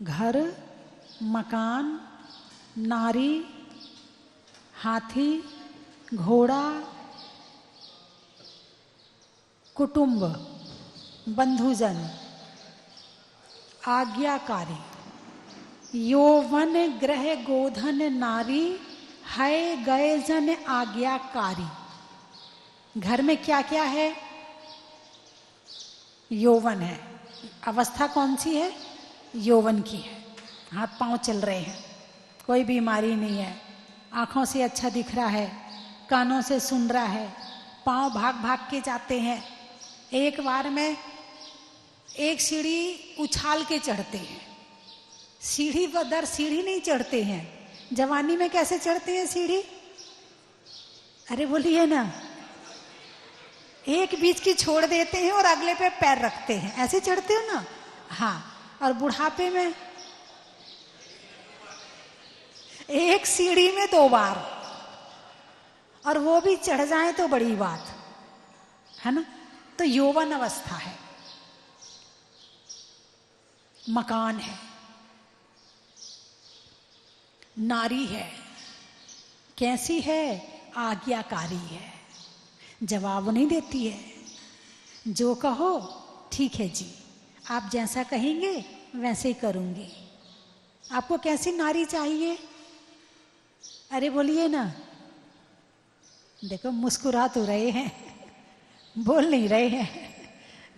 घर, मकान, नारी, हाथी, घोड़ा, कुटुंब, बंधुजन, आज्ञाकारी, यौवन ग्रह गोधन नारी, है गए जन आज्ञाकारी। घर में क्या क्या है? यौवन है। अवस्था कौन सी है? यौवन की है। हाथ पांव चल रहे हैं, कोई बीमारी नहीं है, आंखों से अच्छा दिख रहा है, कानों से सुन रहा है, पांव भाग भाग के जाते हैं, एक बार में एक सीढ़ी उछाल के चढ़ते हैं। सीढ़ी पर दर सीढ़ी नहीं चढ़ते हैं। जवानी में कैसे चढ़ते हैं सीढ़ी? अरे बोलिए ना, एक बीच की छोड़ देते हैं और अगले पे पैर रखते हैं, ऐसे चढ़ते हो ना। हाँ, और बुढ़ापे में एक सीढ़ी में 2 बार, और वो भी चढ़ जाए तो बड़ी बात है ना। तो यौवन अवस्था है। मकान है, नारी है, कैसी है? आज्ञाकारी है, जवाब नहीं देती है, जो कहो ठीक है जी, आप जैसा कहेंगे वैसे ही करूंगी। आपको कैसी नारी चाहिए? अरे बोलिए ना। देखो मुस्कुरा तो रहे हैं, बोल नहीं रहे हैं,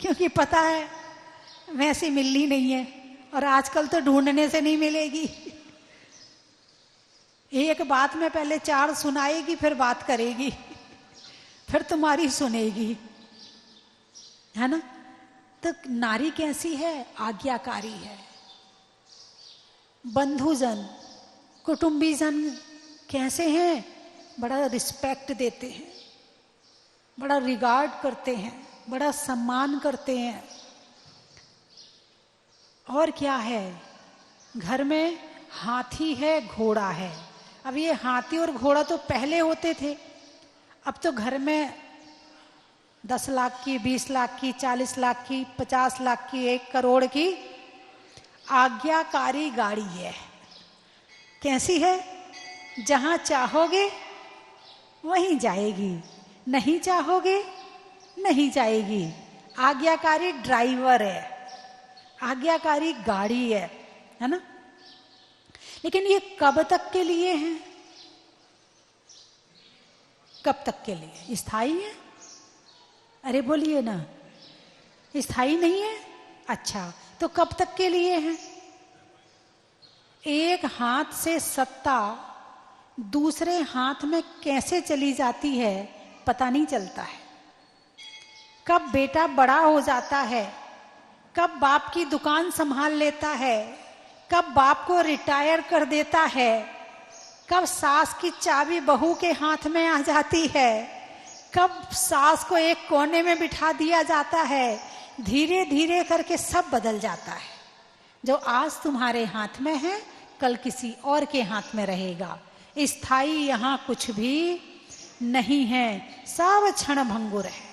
क्योंकि पता है वैसी मिलनी नहीं है, और आजकल तो ढूंढने से नहीं मिलेगी। एक बात में पहले 4 सुनाएगी, फिर बात करेगी, फिर तुम्हारी सुनेगी, है ना। तो नारी कैसी है? आज्ञाकारी है। बंधुजन, कुटुंबीजन कैसे हैं? बड़ा रिस्पेक्ट देते हैं, बड़ा रिगार्ड करते हैं, बड़ा सम्मान करते हैं। और क्या है? घर में हाथी है, घोड़ा है। अब ये हाथी और घोड़ा तो पहले होते थे, अब तो घर में 10 लाख की, 20 लाख की, 40 लाख की, 50 लाख की, 1 करोड़ की आज्ञाकारी गाड़ी है। कैसी है? जहां चाहोगे वहीं जाएगी, नहीं चाहोगे नहीं जाएगी। आज्ञाकारी ड्राइवर है, आज्ञाकारी गाड़ी है ना। लेकिन ये कब तक के लिए है? कब तक के लिए? स्थायी है? अरे बोलिए ना, स्थायी नहीं है। अच्छा, तो कब तक के लिए है? एक हाथ से सत्ता दूसरे हाथ में कैसे चली जाती है पता नहीं चलता है। कब बेटा बड़ा हो जाता है, कब बाप की दुकान संभाल लेता है, कब बाप को रिटायर कर देता है, कब सास की चाबी बहू के हाथ में आ जाती है, कब सास को एक कोने में बिठा दिया जाता है। धीरे धीरे करके सब बदल जाता है। जो आज तुम्हारे हाथ में है, कल किसी और के हाथ में रहेगा। स्थायी यहाँ कुछ भी नहीं है, सब क्षण भंगुर है।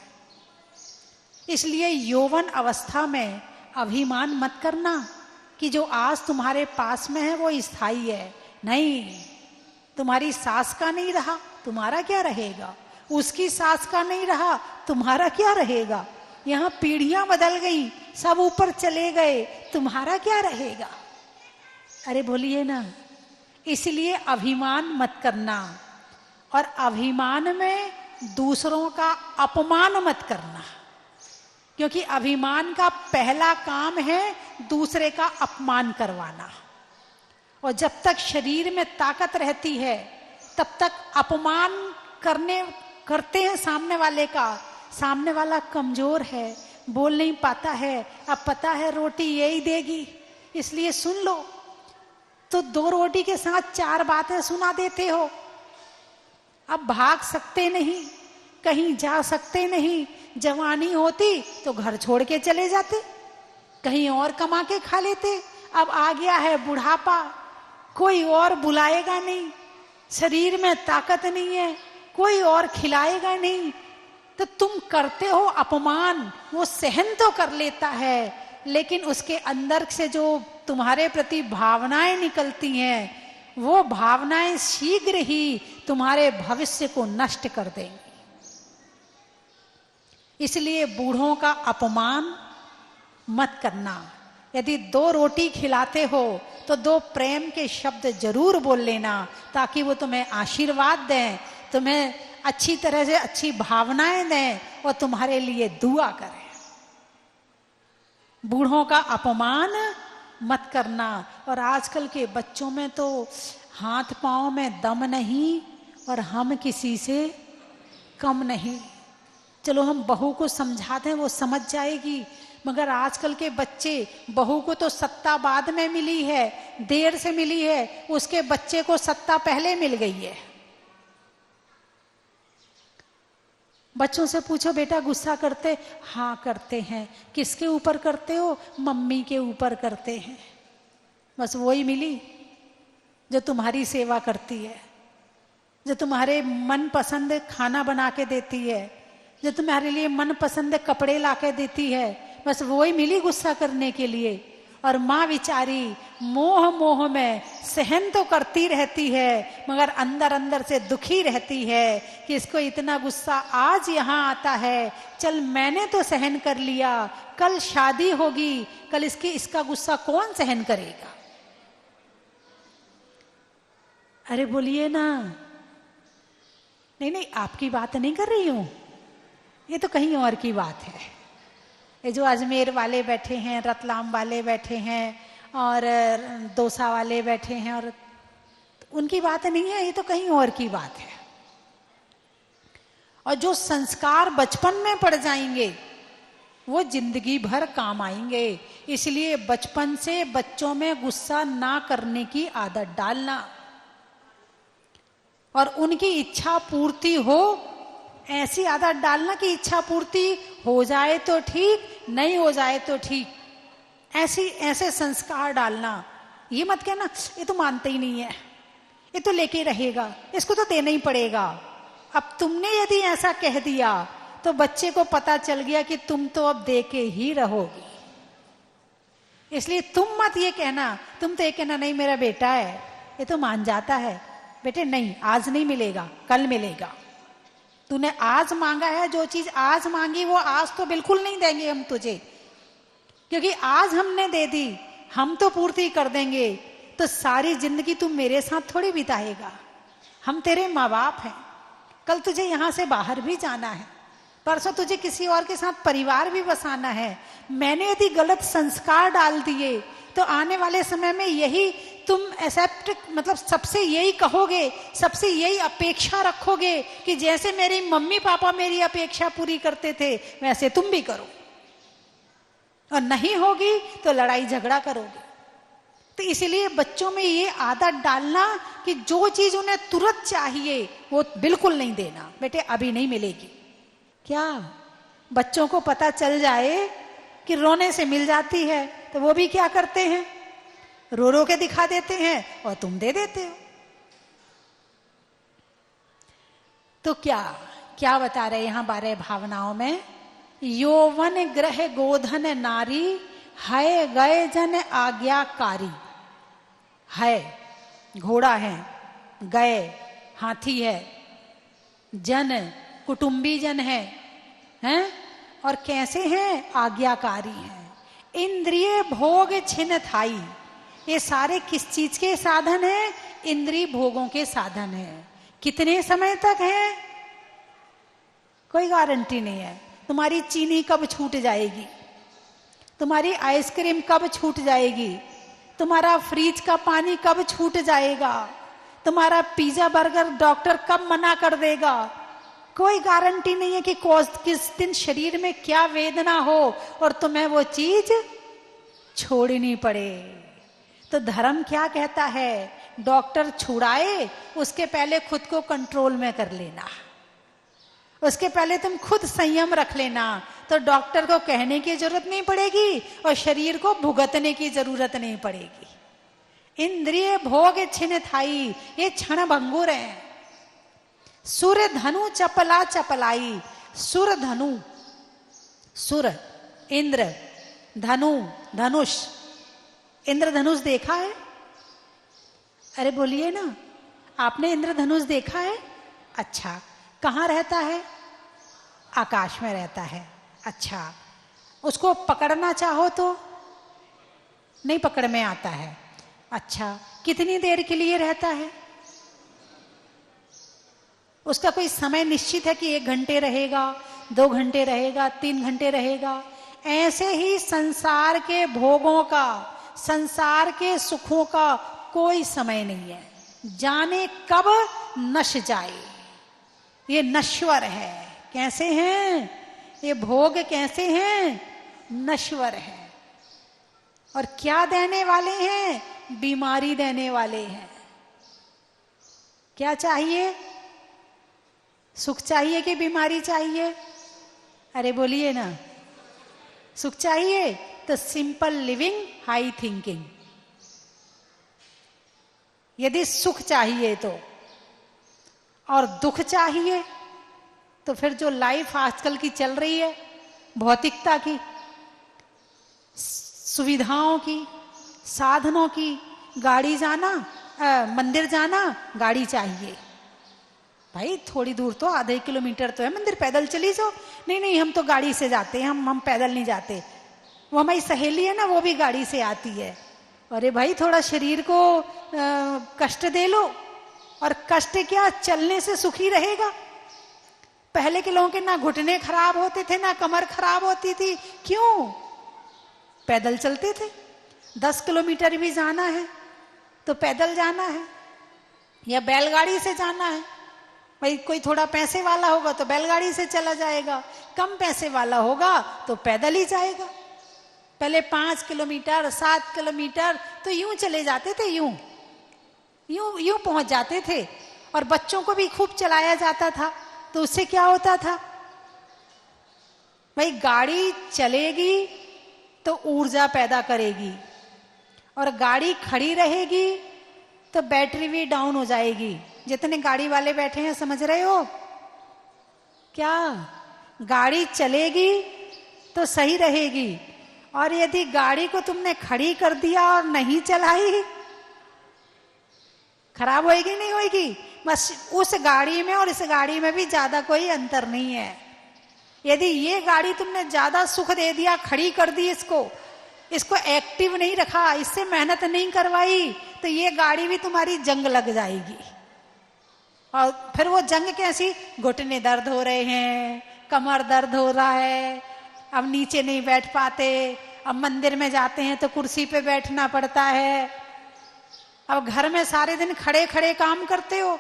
इसलिए यौवन अवस्था में अभिमान मत करना कि जो आज तुम्हारे पास में है वो स्थायी है। नहीं, तुम्हारी सास का नहीं रहा, तुम्हारा क्या रहेगा? उसकी सास का नहीं रहा, तुम्हारा क्या रहेगा? यहाँ पीढ़ियां बदल गई, सब ऊपर चले गए, तुम्हारा क्या रहेगा? अरे बोलिए ना। इसलिए अभिमान मत करना, और अभिमान में दूसरों का अपमान मत करना, क्योंकि अभिमान का पहला काम है दूसरे का अपमान करवाना। और जब तक शरीर में ताकत रहती है तब तक अपमान करते हैं सामने वाले का। सामने वाला कमजोर है, बोल नहीं पाता है, अब पता है रोटी यही देगी, इसलिए सुन लो। तो 2 रोटी के साथ 4 बातें सुना देते हो। अब भाग सकते नहीं, कहीं जा सकते नहीं। जवानी होती तो घर छोड़ के चले जाते, कहीं और कमा के खा लेते। अब आ गया है बुढ़ापा, कोई और बुलाएगा नहीं, शरीर में ताकत नहीं है, कोई और खिलाएगा नहीं, तो तुम करते हो अपमान। वो सहन तो कर लेता है, लेकिन उसके अंदर से जो तुम्हारे प्रति भावनाएं निकलती हैं, वो भावनाएं शीघ्र ही तुम्हारे भविष्य को नष्ट कर देंगी। इसलिए बूढ़ों का अपमान मत करना। यदि 2 रोटी खिलाते हो तो 2 प्रेम के शब्द जरूर बोल लेना, ताकि वो तुम्हें आशीर्वाद दें, तुम्हें अच्छी तरह से अच्छी भावनाएं दें और तुम्हारे लिए दुआ करें। बूढ़ों का अपमान मत करना। और आजकल के बच्चों में तो हाथ पांव में दम नहीं और हम किसी से कम नहीं। चलो हम बहू को समझाते हैं, वो समझ जाएगी, मगर आजकल के बच्चे, बहू को तो सत्ता बाद में मिली है, देर से मिली है, उसके बच्चे को सत्ता पहले मिल गई है। बच्चों से पूछो बेटा गुस्सा करते? हाँ करते हैं। किसके ऊपर करते हो? मम्मी के ऊपर करते हैं। बस वही मिली जो तुम्हारी सेवा करती है, जो तुम्हारे मन पसंद खाना बना के देती है, जो तुम्हारे लिए मन पसंद कपड़े ला के देती है, बस वही मिली गुस्सा करने के लिए। और माँ बेचारी मोह मोह में सहन तो करती रहती है, मगर अंदर अंदर से दुखी रहती है कि इसको इतना गुस्सा आज यहाँ आता है, चल मैंने तो सहन कर लिया, कल शादी होगी, कल इसका गुस्सा कौन सहन करेगा? अरे बोलिए ना। नहीं नहीं, आपकी बात नहीं कर रही हूं, ये तो कहीं और की बात है। ये जो अजमेर वाले बैठे हैं, रतलाम वाले बैठे हैं और दौसा वाले बैठे हैं, और उनकी बात नहीं है, ये तो कहीं और की बात है। और जो संस्कार बचपन में पड़ जाएंगे वो जिंदगी भर काम आएंगे। इसलिए बचपन से बच्चों में गुस्सा ना करने की आदत डालना, और उनकी इच्छा पूर्ति हो ऐसी आदत डालना कि इच्छा पूर्ति हो जाए तो ठीक, नहीं हो जाए तो ठीक, ऐसे संस्कार डालना। ये मत कहना ये तो मानते ही नहीं है, ये तो लेके रहेगा, इसको तो देना ही पड़ेगा। अब तुमने यदि ऐसा कह दिया तो बच्चे को पता चल गया कि तुम तो अब दे के ही रहोगी। इसलिए तुम मत ये कहना, तुम तो ये कहना नहीं मेरा बेटा है, ये तो मान जाता है। बेटे नहीं, आज नहीं मिलेगा, कल मिलेगा। तूने आज मांगा है, जो चीज आज मांगी वो आज तो बिल्कुल नहीं देंगे हम तुझे, क्योंकि आज हमने दे दी, हम तो पूर्ति कर देंगे, तो सारी जिंदगी तू मेरे साथ थोड़ी बिताएगा। हम तेरे माँ बाप हैं, कल तुझे यहां से बाहर भी जाना है, परसों तुझे किसी और के साथ परिवार भी बसाना है। मैंने यदि गलत संस्कार डाल दिए तो आने वाले समय में यही तुम एक्सेप्ट, मतलब सबसे यही कहोगे, सबसे यही अपेक्षा रखोगे कि जैसे मेरी मम्मी पापा मेरी अपेक्षा पूरी करते थे वैसे तुम भी करो, और नहीं होगी तो लड़ाई झगड़ा करोगे। तो इसीलिए बच्चों में ये आदत डालना कि जो चीज उन्हें तुरंत चाहिए वो बिल्कुल नहीं देना। बेटे अभी नहीं मिलेगी। क्या बच्चों को पता चल जाए कि रोने से मिल जाती है तो वो भी क्या करते हैं, रो रो के दिखा देते हैं और तुम दे देते हो। तो क्या क्या बता रहे यहां 12 भावनाओं में? यौवन ग्रह गोधन नारी, है गए जन आज्ञाकारी। है घोड़ा है, गए हाथी है, जन कुटुंबी जन है, हैं? और कैसे हैं? आज्ञाकारी हैं। इंद्रिय भोग छिन थाई। ये सारे किस चीज के साधन हैं? इंद्रिय भोगों के साधन हैं। कितने समय तक हैं? कोई गारंटी नहीं है। तुम्हारी चीनी कब छूट जाएगी, तुम्हारी आइसक्रीम कब छूट जाएगी, तुम्हारा फ्रिज का पानी कब छूट जाएगा, तुम्हारा पिज्जा बर्गर डॉक्टर कब मना कर देगा। कोई गारंटी नहीं है कि किस दिन शरीर में क्या वेदना हो और तुम्हें वो चीज छोड़नी पड़े। तो धर्म क्या कहता है? डॉक्टर छुड़ाए उसके पहले खुद को कंट्रोल में कर लेना, उसके पहले तुम खुद संयम रख लेना, तो डॉक्टर को कहने की जरूरत नहीं पड़ेगी और शरीर को भुगतने की जरूरत नहीं पड़ेगी। इंद्रिय भोग छिन थाई, ये क्षण भंगुर है। सुर धनु चपला चपलाई। सुर धनु, सुर इंद्र, धनु धनुष, इंद्रधनुष देखा है? अरे बोलिए ना, आपने इंद्रधनुष देखा है? अच्छा, कहाँ रहता है? आकाश में रहता है। अच्छा, उसको पकड़ना चाहो तो नहीं पकड़ में आता है। अच्छा, कितनी देर के लिए रहता है? उसका कोई समय निश्चित है कि 1 घंटे रहेगा, 2 घंटे रहेगा, 3 घंटे रहेगा? ऐसे ही संसार के भोगों का, संसार के सुखों का कोई समय नहीं है, जाने कब नश जाए। ये नश्वर है। कैसे हैं ये भोग? कैसे हैं? नश्वर है। और क्या देने वाले हैं? बीमारी देने वाले हैं। क्या चाहिए? सुख चाहिए कि बीमारी चाहिए? अरे बोलिए ना, सुख चाहिए तो सिंपल लिविंग, हाई थिंकिंग। यदि सुख चाहिए तो, और दुख चाहिए तो फिर जो लाइफ आजकल की चल रही है, भौतिकता की, सुविधाओं की, साधनों की, गाड़ी जाना, मंदिर जाना, गाड़ी चाहिए। भाई थोड़ी दूर तो, आधे किलोमीटर तो है मंदिर, पैदल चली जाओ। नहीं नहीं, हम तो गाड़ी से जाते हैं, हम पैदल नहीं जाते। वो हमारी सहेली है ना, वो भी गाड़ी से आती है। अरे भाई थोड़ा शरीर को कष्ट दे लो। और कष्ट क्या, चलने से सुखी रहेगा? पहले के लोगों के ना घुटने खराब होते थे, ना कमर खराब होती थी। क्यों? पैदल चलते थे। 10 किलोमीटर भी जाना है तो पैदल जाना है, या बैलगाड़ी से जाना है। भाई कोई थोड़ा पैसे वाला होगा तो बैलगाड़ी से चला जाएगा, कम पैसे वाला होगा तो पैदल ही जाएगा। पहले 5 किलोमीटर, 7 किलोमीटर तो यूं चले जाते थे, यूं यूं यूं पहुंच जाते थे। और बच्चों को भी खूब चलाया जाता था। तो उससे क्या होता था? भाई गाड़ी चलेगी तो ऊर्जा पैदा करेगी, और गाड़ी खड़ी रहेगी तो बैटरी भी डाउन हो जाएगी। जितने गाड़ी वाले बैठे हैं समझ रहे हो क्या? गाड़ी चलेगी तो सही रहेगी, और यदि गाड़ी को तुमने खड़ी कर दिया और नहीं चलाई, खराब होएगी नहीं होएगी? बस उस गाड़ी में और इस गाड़ी में भी ज्यादा कोई अंतर नहीं है। यदि ये गाड़ी तुमने ज्यादा सुख दे दिया, खड़ी कर दी, इसको एक्टिव नहीं रखा, इससे मेहनत नहीं करवाई, तो ये गाड़ी भी तुम्हारी जंग लग जाएगी। और फिर वो जंग कैसी? घुटने दर्द हो रहे हैं, कमर दर्द हो रहा है, अब नीचे नहीं बैठ पाते, अब मंदिर में जाते हैं तो कुर्सी पे बैठना पड़ता है, अब घर में सारे दिन खड़े खड़े काम करते हो,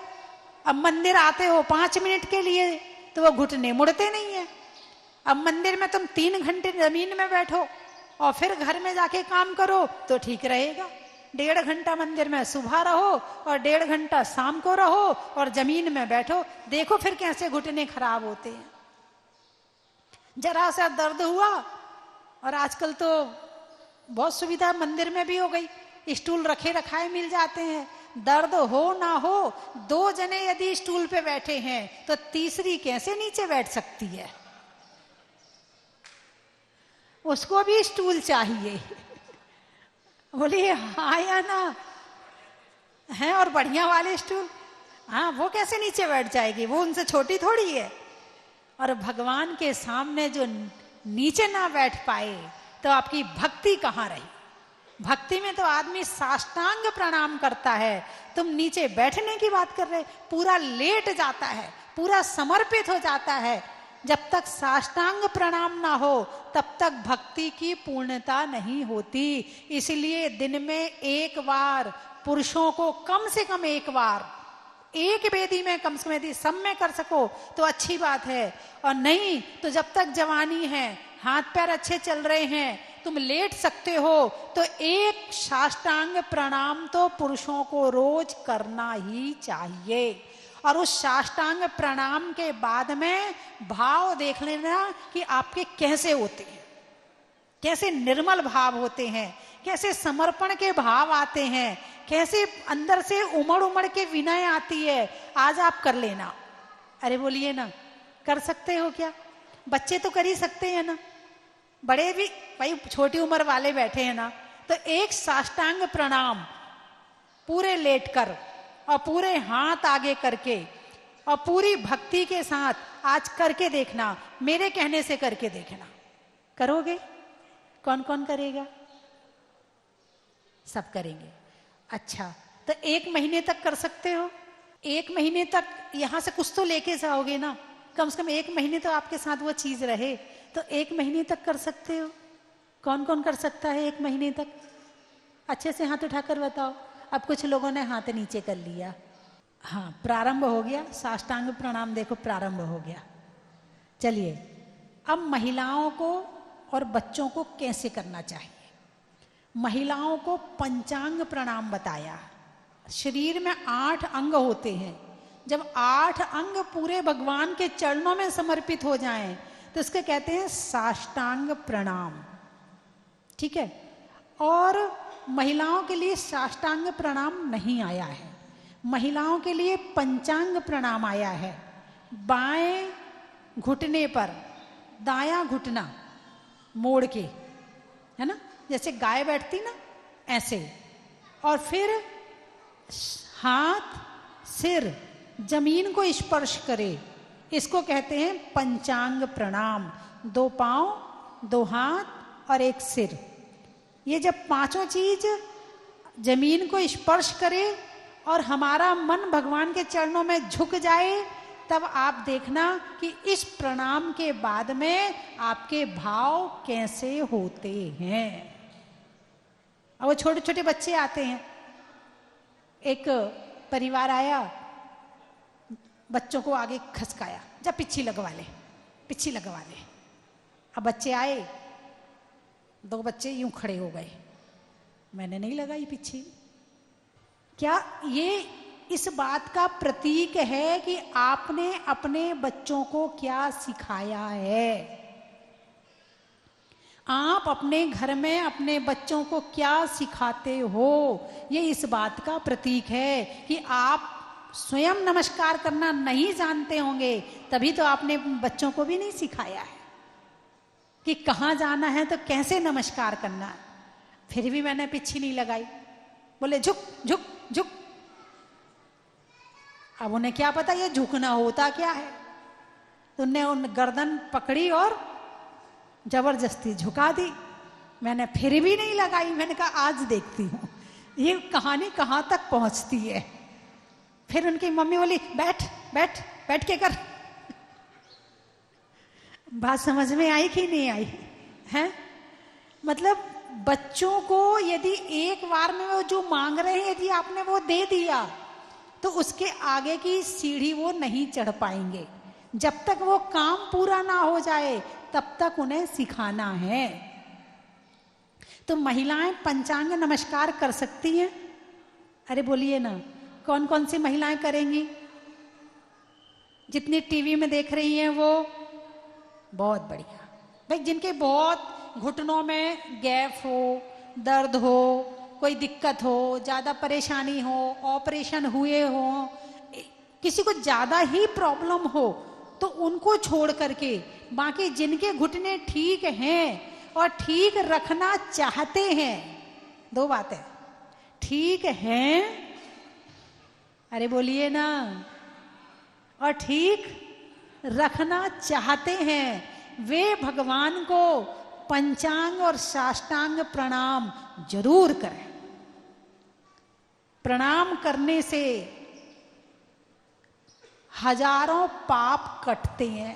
अब मंदिर आते हो 5 मिनट के लिए तो वो घुटने मुड़ते नहीं है। अब मंदिर में तुम 3 घंटे जमीन में बैठो और फिर घर में जाके काम करो तो ठीक रहेगा। 1.5 घंटा मंदिर में सुबह रहो और 1.5 घंटा शाम को रहो और जमीन में बैठो, देखो फिर कैसे घुटने खराब होते हैं। जरा सा दर्द हुआ, और आजकल तो बहुत सुविधा मंदिर में भी हो गई, स्टूल रखे रखाए मिल जाते हैं। दर्द हो ना हो, 2 जने यदि स्टूल पे बैठे हैं तो तीसरी कैसे नीचे बैठ सकती है? उसको भी स्टूल चाहिए। बोलिए हाँ या ना? हैं और बढ़िया वाले स्टूल, हाँ वो कैसे नीचे बैठ जाएगी? वो उनसे छोटी थोड़ी है। और भगवान के सामने जो नीचे ना बैठ पाए तो आपकी भक्ति कहाँ रही? भक्ति में तो आदमी साष्टांग प्रणाम करता है, तुम नीचे बैठने की बात कर रहे, पूरा लेट जाता है, पूरा समर्पित हो जाता है। जब तक साष्टांग प्रणाम ना हो तब तक भक्ति की पूर्णता नहीं होती। इसलिए दिन में एक बार, पुरुषों को कम से कम एक बार, एक वेदी में कम से कम, यदि सब में कर सको तो अच्छी बात है, और नहीं तो जब तक जवानी है, हाथ पैर अच्छे चल रहे हैं, तुम लेट सकते हो तो एक साष्टांग प्रणाम तो पुरुषों को रोज करना ही चाहिए। और उस साष्टांग प्रणाम के बाद में भाव देख लेना कि आपके कैसे होते हैं, कैसे निर्मल भाव होते हैं, कैसे समर्पण के भाव आते हैं, कैसे अंदर से उमड़ उमड़ के विनय आती है। आज आप कर लेना। अरे बोलिए ना, कर सकते हो क्या? बच्चे तो कर ही सकते हैं ना, बड़े भी, भाई छोटी उम्र वाले बैठे हैं ना, तो एक साष्टांग प्रणाम पूरे लेटकर और पूरे हाथ आगे करके और पूरी भक्ति के साथ आज करके देखना, मेरे कहने से करके देखना। करोगे? कौन कौन करेगा? सब करेंगे। अच्छा, तो 1 महीने तक कर सकते हो? 1 महीने तक यहां से कुछ तो लेके जाओगे ना, कम से कम 1 महीने तो आपके साथ वो चीज रहे, तो 1 महीने तक कर सकते हो? कौन कौन कर सकता है 1 महीने तक? अच्छे से हाथ उठाकर बताओ। अब कुछ लोगों ने हाथ नीचे कर लिया। हाँ, प्रारंभ हो गया। साष्टांग प्रणाम देखो प्रारंभ हो गया। चलिए, अब महिलाओं को और बच्चों को कैसे करना चाहिए। महिलाओं को पंचांग प्रणाम बताया। शरीर में 8 अंग होते हैं। जब 8 अंग पूरे भगवान के चरणों में समर्पित हो जाएं तो इसके कहते हैं साष्टांग प्रणाम। ठीक है। और महिलाओं के लिए साष्टांग प्रणाम नहीं आया है, महिलाओं के लिए पंचांग प्रणाम आया है। बाएं घुटने पर दायां घुटना मोड़ के, है ना, जैसे गाय बैठती ना ऐसे, और फिर हाथ सिर जमीन को स्पर्श करे, इसको कहते हैं पंचांग प्रणाम। 2 पांव 2 हाथ और 1 सिर, ये जब 5 चीज जमीन को स्पर्श करे और हमारा मन भगवान के चरणों में झुक जाए, तब आप देखना कि इस प्रणाम के बाद में आपके भाव कैसे होते हैं। अब वो छोटे छोटे बच्चे आते हैं। एक परिवार आया, बच्चों को आगे खसकाया, जा पिच्छी लगवा ले, पिच्छी लगवा ले। अब बच्चे आए, 2 बच्चे यूं खड़े हो गए, मैंने नहीं लगाई पिच्छी। क्या ये इस बात का प्रतीक है कि आपने अपने बच्चों को क्या सिखाया है? आप अपने घर में अपने बच्चों को क्या सिखाते हो? ये इस बात का प्रतीक है कि आप स्वयं नमस्कार करना नहीं जानते होंगे, तभी तो आपने बच्चों को भी नहीं सिखाया है कि कहाँ जाना है तो कैसे नमस्कार करना है। फिर भी मैंने पिच्छी नहीं लगाई, बोले झुक झुक झुक। अब उन्हें क्या पता ये झुकना होता क्या है, तो उन्हें उन गर्दन पकड़ी और जबरदस्ती झुका दी। मैंने फिर भी नहीं लगाई, मैंने कहा आज देखती हूँ ये कहानी कहाँ तक पहुंचती है। फिर उनकी मम्मी बोली बैठ बैठ बैठ के कर। बात समझ में आई कि नहीं आई है? मतलब बच्चों को यदि एक बार में वो जो मांग रहे हैं यदि आपने वो दे दिया तो उसके आगे की सीढ़ी वो नहीं चढ़ पाएंगे। जब तक वो काम पूरा ना हो जाए तब तक उन्हें सिखाना है। तो महिलाएं पंचांग नमस्कार कर सकती हैं? अरे बोलिए ना, कौन कौन सी महिलाएं करेंगी? जितनी टीवी में देख रही हैं वो बहुत बढ़िया। भाई जिनके बहुत घुटनों में गैप हो, दर्द हो, कोई दिक्कत हो, ज्यादा परेशानी हो, ऑपरेशन हुए हो, किसी को ज्यादा ही प्रॉब्लम हो, तो उनको छोड़ करके बाकी जिनके घुटने ठीक हैं और ठीक रखना चाहते हैं, 2 बातें, ठीक हैं, अरे बोलिए ना, और ठीक रखना चाहते हैं, वे भगवान को पंचांग और साष्टांग प्रणाम जरूर करें। प्रणाम करने से हजारों पाप कटते हैं।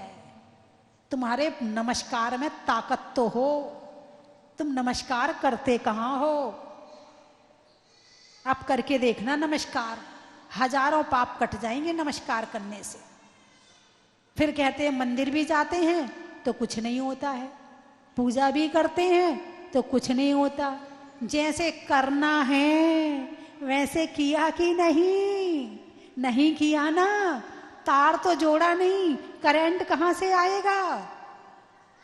तुम्हारे नमस्कार में ताकत तो हो, तुम नमस्कार करते कहां हो? आप करके देखना नमस्कार, हजारों पाप कट जाएंगे नमस्कार करने से। फिर कहते हैं मंदिर भी जाते हैं तो कुछ नहीं होता है, पूजा भी करते हैं तो कुछ नहीं होता। जैसे करना है वैसे किया कि नहीं? नहीं किया ना, तार तो जोड़ा नहीं, करंट कहां से आएगा?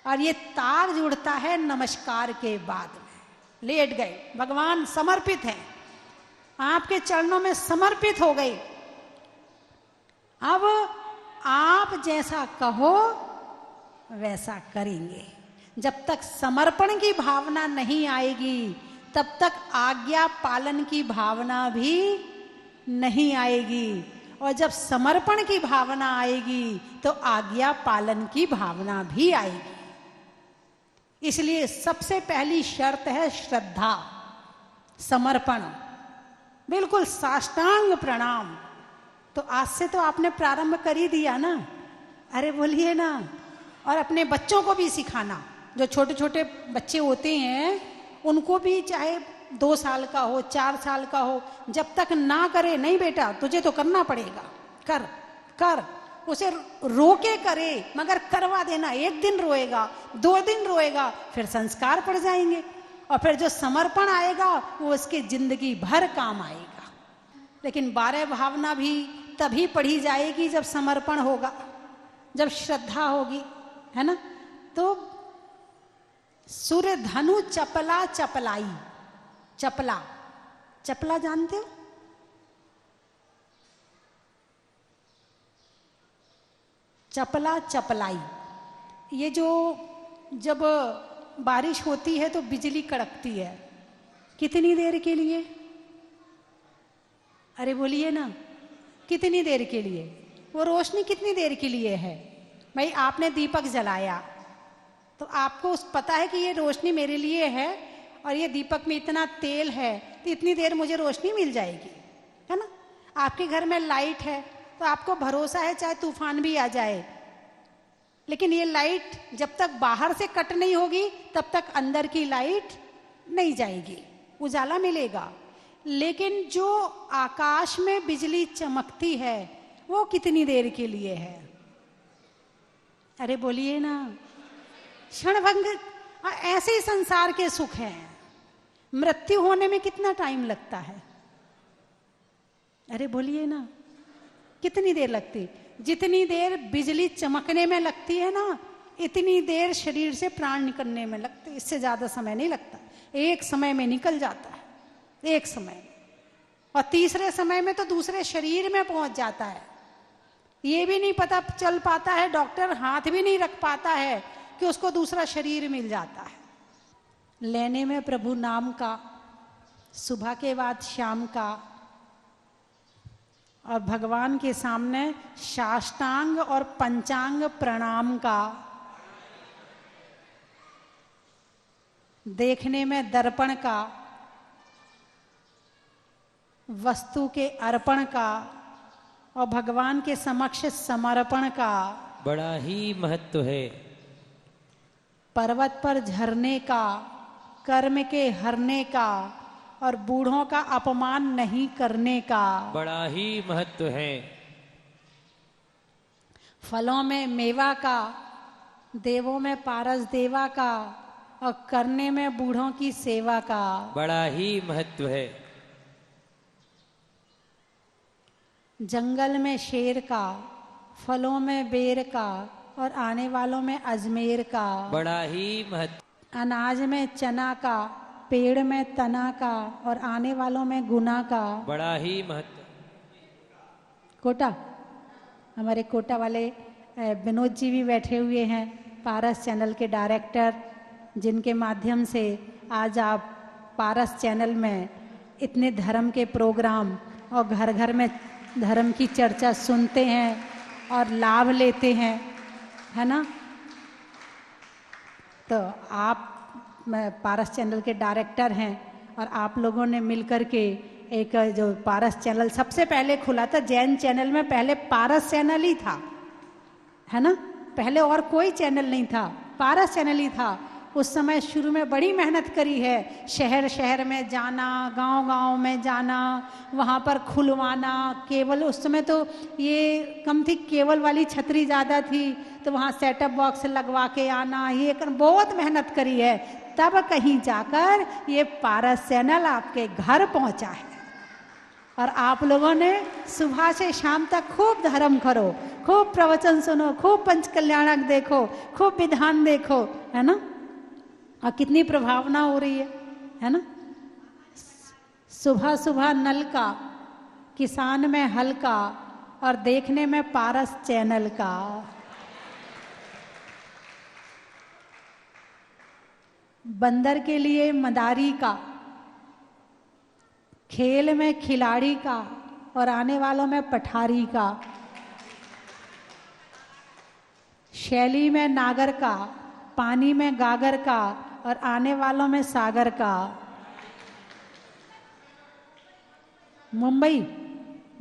और ये तार जुड़ता है नमस्कार के बाद में। लेट गए, भगवान समर्पित है, आपके चरणों में समर्पित हो गए। अब आप जैसा कहो वैसा करेंगे। जब तक समर्पण की भावना नहीं आएगी तब तक आज्ञा पालन की भावना भी नहीं आएगी, और जब समर्पण की भावना आएगी तो आज्ञा पालन की भावना भी आएगी। इसलिए सबसे पहली शर्त है श्रद्धा, समर्पण, बिल्कुल साष्टांग प्रणाम। तो आज से तो आपने प्रारंभ कर ही दिया ना, अरे बोलिए ना। और अपने बच्चों को भी सिखाना, जो छोटे छोटे बच्चे होते हैं उनको भी, चाहे 2 साल का हो, 4 साल का हो, जब तक ना करे, नहीं बेटा तुझे तो करना पड़ेगा, कर कर, उसे रोके करे मगर करवा देना। 1 दिन रोएगा, 2 दिन रोएगा, फिर संस्कार पड़ जाएंगे, और फिर जो समर्पण आएगा वो उसके जिंदगी भर काम आएगा। लेकिन 12 भावना भी तभी पढ़ी जाएगी जब समर्पण होगा, जब श्रद्धा होगी, है ना। तो सूर्य धनु चपला चपलाई, चपला, चपला जानते हो? चपला चपलाई, ये जो जब बारिश होती है तो बिजली कड़कती है, कितनी देर के लिए? अरे बोलिए ना, कितनी देर के लिए? वो रोशनी कितनी देर के लिए है? भाई आपने दीपक जलाया तो आपको पता है कि ये रोशनी मेरे लिए है, और ये दीपक में इतना तेल है तो इतनी देर मुझे रोशनी मिल जाएगी, है ना। आपके घर में लाइट है तो आपको भरोसा है चाहे तूफान भी आ जाए, लेकिन ये लाइट जब तक बाहर से कट नहीं होगी तब तक अंदर की लाइट नहीं जाएगी, उजाला मिलेगा। लेकिन जो आकाश में बिजली चमकती है वो कितनी देर के लिए है? अरे बोलिए ना, क्षणभंग। ऐसे ही संसार के सुख हैं, मृत्यु होने में कितना टाइम लगता है? अरे बोलिए ना, कितनी देर लगती? जितनी देर बिजली चमकने में लगती है ना, इतनी देर शरीर से प्राण निकलने में लगती, इससे ज्यादा समय नहीं लगता। एक समय में निकल जाता है, एक समय, और तीसरे समय में तो दूसरे शरीर में पहुंच जाता है। ये भी नहीं पता चल पाता है, डॉक्टर हाथ भी नहीं रख पाता है कि उसको दूसरा शरीर मिल जाता है। लेने में प्रभु नाम का, सुबह के बाद शाम का, और भगवान के सामने साष्टांग और पंचांग प्रणाम का, देखने में दर्पण का, वस्तु के अर्पण का, और भगवान के समक्ष समर्पण का बड़ा ही महत्व है। पर्वत पर झरने का, कर्म के हरने का, और बूढ़ों का अपमान नहीं करने का बड़ा ही महत्व है। फलों में मेवा का, देवों में पारस देवा का, और करने में बूढ़ों की सेवा का बड़ा ही महत्व है। जंगल में शेर का, फलों में बेर का, और आने वालों में अजमेर का बड़ा ही महत्व। अनाज में चना का, पेड़ में तना का, और आने वालों में गुना का बड़ा ही महत्व। कोटा, हमारे कोटा वाले विनोद जी भी बैठे हुए हैं, पारस चैनल के डायरेक्टर, जिनके माध्यम से आज आप पारस चैनल में इतने धर्म के प्रोग्राम और घर घर में धर्म की चर्चा सुनते हैं और लाभ लेते हैं, है ना। तो आप पारस चैनल के डायरेक्टर हैं, और आप लोगों ने मिलकर के एक जो पारस चैनल सबसे पहले खुला था, जैन चैनल में पहले पारस चैनल ही था, है ना। पहले और कोई चैनल नहीं था, पारस चैनल ही था। उस समय शुरू में बड़ी मेहनत करी है, शहर शहर में जाना, गांव गांव में जाना, वहाँ पर खुलवाना। केवल उस समय तो ये कम थी, केवल वाली छतरी ज़्यादा थी, तो वहाँ सेटअप बॉक्स लगवा के आना, ये कर बहुत मेहनत करी है, तब कहीं जाकर ये पारस चैनल आपके घर पहुँचा है। और आप लोगों ने सुबह से शाम तक खूब धर्म करो, खूब प्रवचन सुनो, खूब पंच कल्याणक देखो, खूब विधान देखो, है ना। और कितनी प्रभावना हो रही है ना। सुबह सुबह नल का, किसान में हल का, और देखने में पारस चैनल का। बंदर के लिए मदारी का, खेल में खिलाड़ी का और आने वालों में पठारी का, शैली में नागर का, पानी में गागर का और आने वालों में सागर का। मुंबई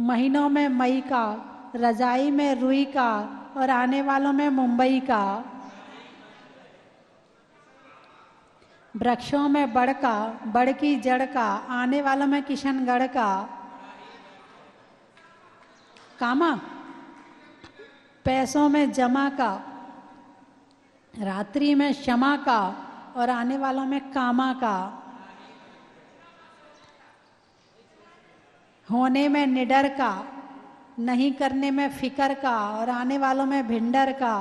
महीनों में मई का, रजाई में रुई का और आने वालों में मुंबई का। वृक्षों में बड़ का, बड़ की जड़ का, आने वालों में किशनगढ़ का। कामा पैसों में जमा का, रात्रि में क्षमा का और आने वालों में कामा का। होने में निडर का, नहीं करने में फिकर का और आने वालों में भिंडर का।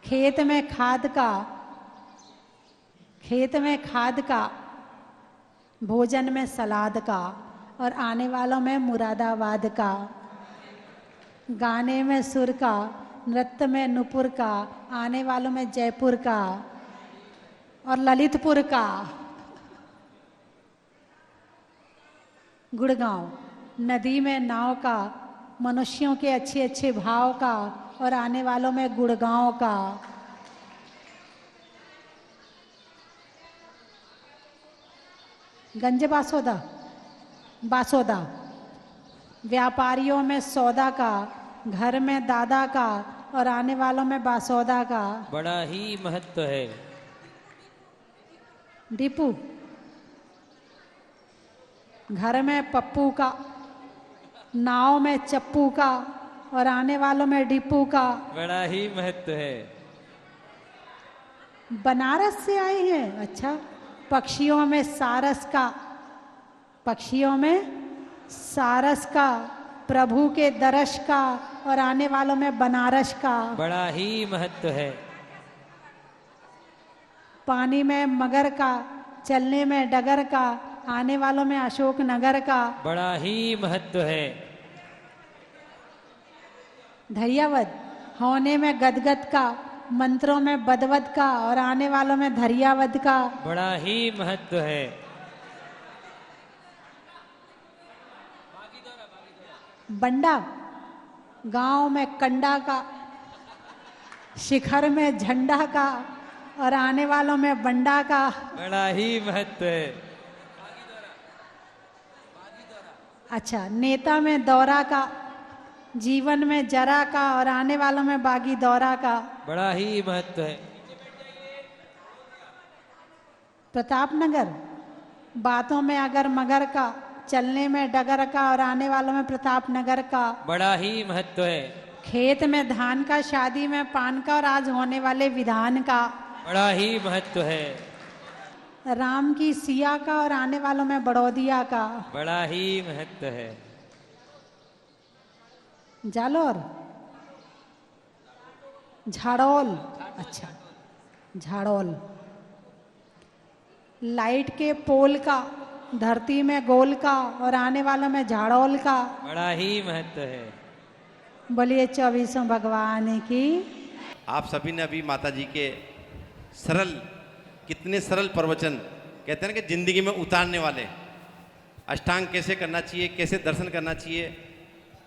खेत में खाद का, खेत में खाद का, भोजन में सलाद का और आने वालों में मुरादाबाद का। गाने में सुर का, नृत्य में नुपुर का, आने वालों में जयपुर का और ललितपुर का। गुड़गांव नदी में नाव का, मनुष्यों के अच्छे अच्छे भाव का और आने वालों में गुड़गांव का। गंज बासोदा, बासोदा व्यापारियों में सौदा का, घर में दादा का और आने वालों में बासौदा का। बड़ा ही महत्व है। दीपू घर में पप्पू का, नाव में चप्पू का और आने वालों में डिप्पू का। बड़ा ही महत्व है। बनारस से आए हैं, अच्छा। पक्षियों में सारस का, पक्षियों में सारस का, प्रभु के दरस का और आने वालों में बनारस का। बड़ा ही महत्व है। पानी में मगर का, चलने में डगर का, आने वालों में अशोक नगर का। बड़ा ही महत्व है। धैर्यवद होने में गदगद का, मंत्रों में बदवद का और आने वालों में धैर्यवद का। बड़ा ही महत्व है। बंडा गांव में कंडा का, शिखर में झंडा का और आने वालों में बंडा का। बड़ा ही महत्व है। अच्छा, नेता में दौरा का, जीवन में जरा का और आने वालों में बागी दौरा का। बड़ा ही महत्व है। प्रतापनगर बातों में अगर मगर का, चलने में डगर का और आने वालों में प्रतापनगर का। बड़ा ही महत्व है। खेत में धान का, शादी में पान का और आज होने वाले विधान का। बड़ा ही महत्व है। राम की सिया का और आने वालों में बड़ौदिया का। बड़ा ही महत्व है। जालोर झाड़ोल, अच्छा झाड़ोल। लाइट के पोल का, धरती में गोल का और आने वालों में झाड़ोल का। बड़ा ही महत्व है। बोलिए 24 भगवान की। आप सभी ने अभी माता जी के सरल, कितने सरल प्रवचन, कहते हैं ना कि जिंदगी में उतारने वाले, अष्टांग कैसे करना चाहिए, कैसे दर्शन करना चाहिए।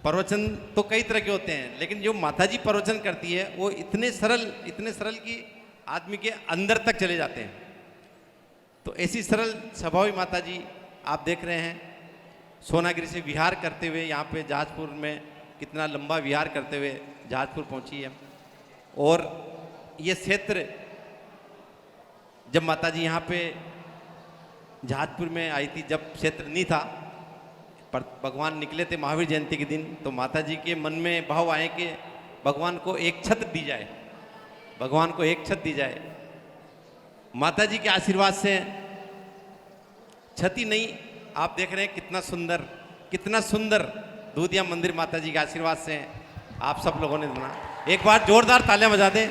प्रवचन तो कई तरह के होते हैं, लेकिन जो माता जी प्रवचन करती है वो इतने सरल कि आदमी के अंदर तक चले जाते हैं। तो ऐसी सरल स्वभावी माता जी आप देख रहे हैं, सोनागिरी से विहार करते हुए यहाँ पे जहाजपुर में कितना लंबा विहार करते हुए जहाजपुर पहुँची है। और ये क्षेत्र जब माता जी यहाँ पे जहाजपुर में आई थी, जब क्षेत्र नहीं था, पर भगवान निकले थे महावीर जयंती के दिन, तो माता जी के मन में भाव आए कि भगवान को एक छत दी जाए, भगवान को एक छत दी जाए। माता जी के आशीर्वाद से छती नहीं, आप देख रहे हैं कितना सुंदर दूधिया मंदिर माता जी के आशीर्वाद से आप सब लोगों ने बना। एक बार जोरदार तालियां बजा दें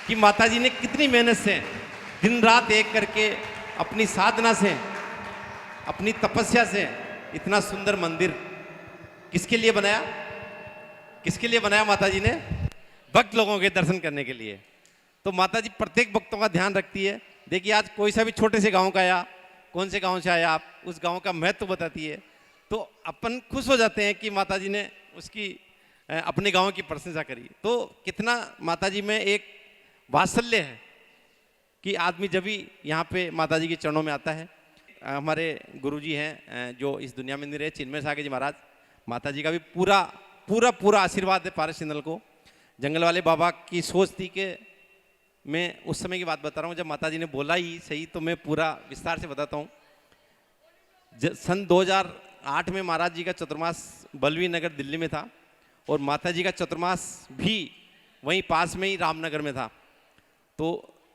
कि माता जी ने कितनी मेहनत से, दिन रात एक करके, अपनी साधना से, अपनी तपस्या से इतना सुंदर मंदिर किसके लिए बनाया? किसके लिए बनाया माता जी ने? भक्त लोगों के दर्शन करने के लिए। तो माता जी प्रत्येक भक्तों का ध्यान रखती है। देखिए आज कोई सा भी छोटे से गांव का या कौन से गांव से आए आप, उस गांव का महत्व बताती है। तो अपन खुश हो जाते हैं कि माताजी ने उसकी अपने गांव की प्रशंसा करी। तो कितना माताजी में एक वात्सल्य है कि आदमी जब भी यहाँ पे माताजी के चरणों में आता है। हमारे गुरुजी हैं जो इस दुनिया में नहीं रहे, चिन्मय सागर जी महाराज, माताजी का भी पूरा पूरा पूरा आशीर्वाद है पारस चिंदल को। जंगल वाले बाबा की सोच थी कि मैं उस समय की बात बता रहा हूँ जब माताजी ने बोला ही सही, तो मैं पूरा विस्तार से बताता हूँ। सन 2008 में महाराज जी का चतुर्मास बलवी नगर दिल्ली में था और माताजी का चतुर्मास भी वहीं पास में ही रामनगर में था। तो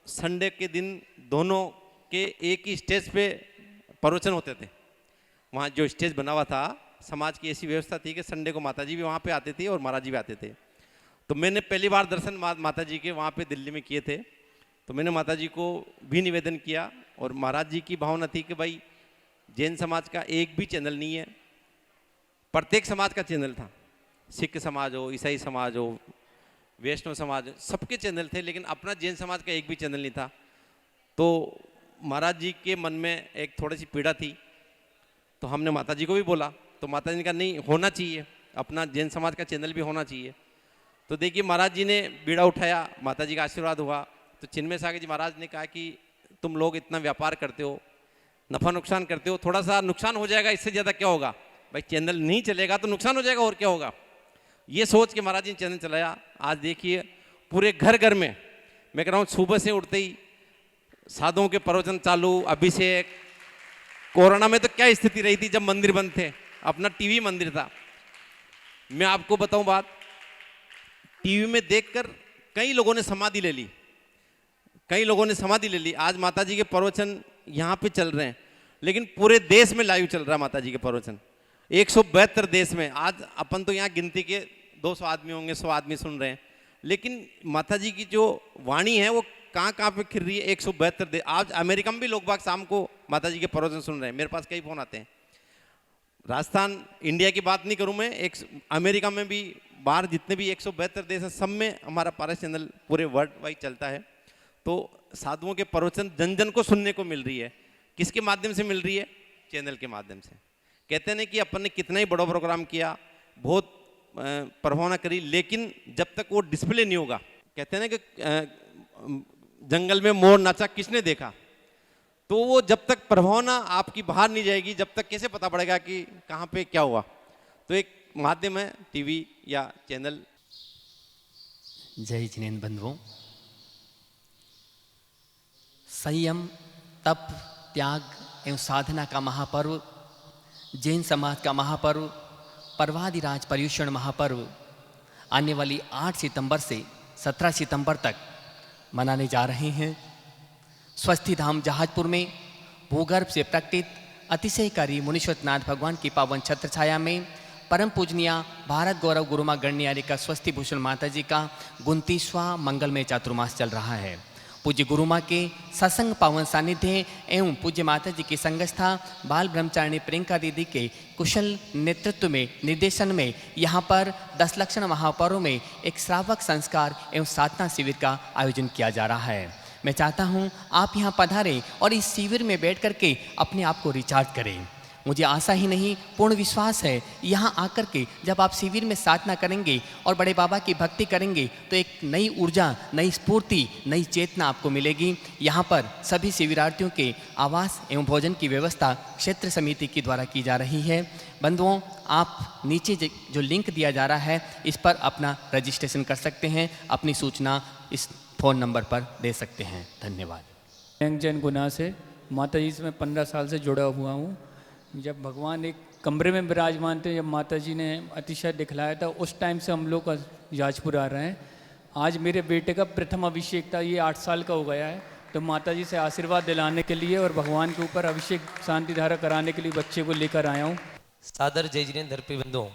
संडे के दिन दोनों के एक ही स्टेज पे प्रवचन होते थे। वहाँ जो स्टेज बना हुआ था, समाज की ऐसी व्यवस्था थी कि संडे को माताजी भी वहाँ पे आते थे और महाराज जी भी आते थे। तो मैंने पहली बार दर्शन माताजी के वहाँ पे दिल्ली में किए थे। तो मैंने माताजी को भी निवेदन किया और महाराज जी की भावना थी कि भाई जैन समाज का एक भी चैनल नहीं है, प्रत्येक समाज का चैनल था। सिख समाज हो, ईसाई समाज हो, वैष्णव समाज, सबके चैनल थे, लेकिन अपना जैन समाज का एक भी चैनल नहीं था। तो महाराज जी के मन में एक थोड़ी सी पीड़ा थी। तो हमने माताजी को भी बोला, तो माताजी ने कहा नहीं, होना चाहिए, अपना जैन समाज का चैनल भी होना चाहिए। तो देखिए महाराज जी ने बीड़ा उठाया, माताजी का आशीर्वाद हुआ। तो चिन्मय सागर जी महाराज ने कहा कि तुम लोग इतना व्यापार करते हो, नफा नुकसान करते हो, थोड़ा सा नुकसान हो जाएगा, इससे ज़्यादा क्या होगा भाई, चैनल नहीं चलेगा तो नुकसान हो जाएगा और क्या होगा। ये सोच के महाराज जी ने चैनल चलाया। आज देखिए पूरे घर घर में, मैं कह रहा हूँ सुबह से उठते ही साधुओं के प्रवचन चालू, अभिषेक। कोरोना में तो क्या स्थिति रही थी जब मंदिर बंद थे, अपना टीवी मंदिर था। मैं आपको बताऊं बात, टीवी में देखकर कई लोगों ने समाधि ले ली, कई लोगों ने समाधि ले ली। आज माताजी के प्रवचन यहाँ पे चल रहे हैं, लेकिन पूरे देश में लाइव चल रहा है माताजी के प्रवचन, 172 देश में। आज अपन तो यहाँ गिनती के 200 आदमी होंगे, 100 आदमी सुन रहे हैं, लेकिन माताजी की जो वाणी है वो कहाँ कहाँ पे खिल रही है, 172 देश। आज अमेरिका में भी लोग बाग शाम को माताजी के प्रवचन सुन रहे हैं, मेरे पास कई फोन आते हैं। राजस्थान, इंडिया की बात नहीं करूं मैं, अमेरिका में भी, बाहर जितने भी 172 देश हैं, सब में हमारा पारस चैनल पूरे वर्ल्ड वाइड चलता है। तो साधुओं के प्रवचन जन जन को सुनने को मिल रही है। किसके माध्यम से मिल रही है? चैनल के माध्यम से। कहते हैं कि अपन ने कितना ही बड़ा प्रोग्राम किया, बहुत प्रभावना करी, लेकिन जब तक वो डिस्प्ले नहीं होगा, कहते हैं कि जंगल में मोर नाचा किसने देखा, तो वो जब तक प्रभावना आपकी बाहर नहीं जाएगी, जब तक कैसे पता पड़ेगा कि कहाँ पे क्या हुआ। तो एक माध्यम है टीवी या चैनल। जय जिनेन्द्र बंधुओं, संयम, तप, त्याग एवं साधना का महापर्व, जैन समाज का महापर्व, पर्वादिराज पर्युषण महापर्व आने वाली 8 सितंबर से 17 सितंबर तक मनाने जा रहे हैं। स्वस्थी धाम जहाजपुर में भूगर्भ से प्रकटित अतिशयकारी मुनीश्वरनाथ भगवान की पावन छत्र छाया में परम पूजनीय भारत गौरव गुरुमा गणनियारिका स्वस्थी भूषण माता जी का 29वां मंगलमय चातुर्मास चल रहा है। पूज्य गुरुमा के सत्संग पावन सानिध्य एवं पूज्य माता जी की संगस्था बाल ब्रह्मचारिणी प्रियंका दीदी के कुशल नेतृत्व में, निर्देशन में यहाँ पर 10 लक्षण महापर्व में एक श्रावक संस्कार एवं साधना शिविर का आयोजन किया जा रहा है। मैं चाहता हूँ आप यहाँ पधारें और इस शिविर में बैठ करके अपने आप को रिचार्ज करें। मुझे आशा ही नहीं, पूर्ण विश्वास है, यहाँ आकर के जब आप शिविर में साधना करेंगे और बड़े बाबा की भक्ति करेंगे तो एक नई ऊर्जा, नई स्फूर्ति, नई चेतना आपको मिलेगी। यहाँ पर सभी शिविरार्थियों के आवास एवं भोजन की व्यवस्था क्षेत्र समिति के द्वारा की जा रही है। बंधुओं, आप नीचे जो लिंक दिया जा रहा है इस पर अपना रजिस्ट्रेशन कर सकते हैं, अपनी सूचना इस फ़ोन नंबर पर दे सकते हैं। धन्यवाद। जैन गुना से माता जी से मैं 15 साल से जुड़ा हुआ हूँ। जब भगवान एक कमरे में विराजमान थे, जब माता जी ने अतिशय दिखलाया था, उस टाइम से हम लोग जाजपुर आ रहे हैं। आज मेरे बेटे का प्रथम अभिषेक था, ये 8 साल का हो गया है। तो माता जी से आशीर्वाद दिलाने के लिए और भगवान के ऊपर अभिषेक शांति धारा कराने के लिए बच्चे को लेकर आया हूँ। सादर जय जिनेन्द्र धरती बंधुओं,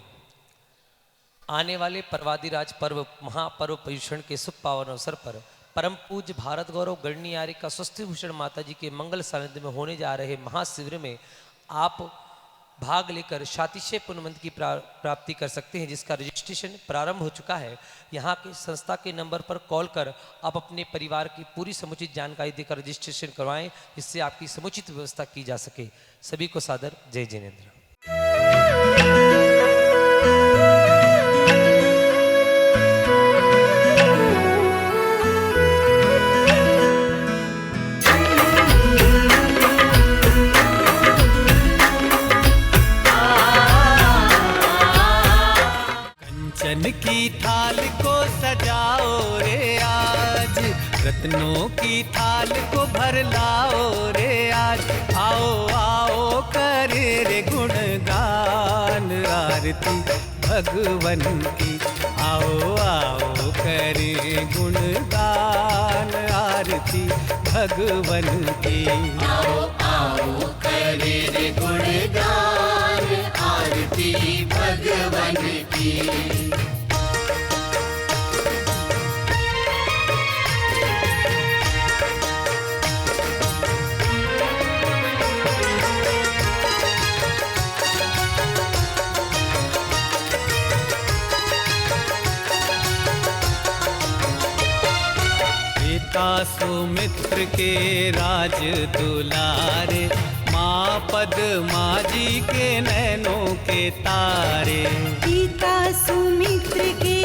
आने वाले पर्वादिराज पर्व महापर्व पर्युषण के शुभ पावन अवसर पर परम पूज्य भारत गौरव गणनियारिका स्वस्थी भूषण माता जी के मंगल सानिध्य में होने जा रहे महाशिविर में आप भाग लेकर शातिशय पुण्यमंत्र की प्राप्ति कर सकते हैं, जिसका रजिस्ट्रेशन प्रारंभ हो चुका है। यहाँ के संस्था के नंबर पर कॉल कर आप अपने परिवार की पूरी समुचित जानकारी देकर रजिस्ट्रेशन करवाएं, जिससे आपकी समुचित व्यवस्था की जा सके। सभी को सादर जय जिनेंद्र। कंचन की थाल को सजाओ रे आज, रत्नों की थाल को भर लाओ रे आज। आओ आओ करे रे गुणगान आरती भगवन की, आओ आओ करे गुणगान आरती भगवन की। आओ आओ करे रे गुणगान आरती भगवन की। पिता सुमित्र के राज दुलारे, माँ पद्मा जी के नैनों के तारे। पिता सुमित्र के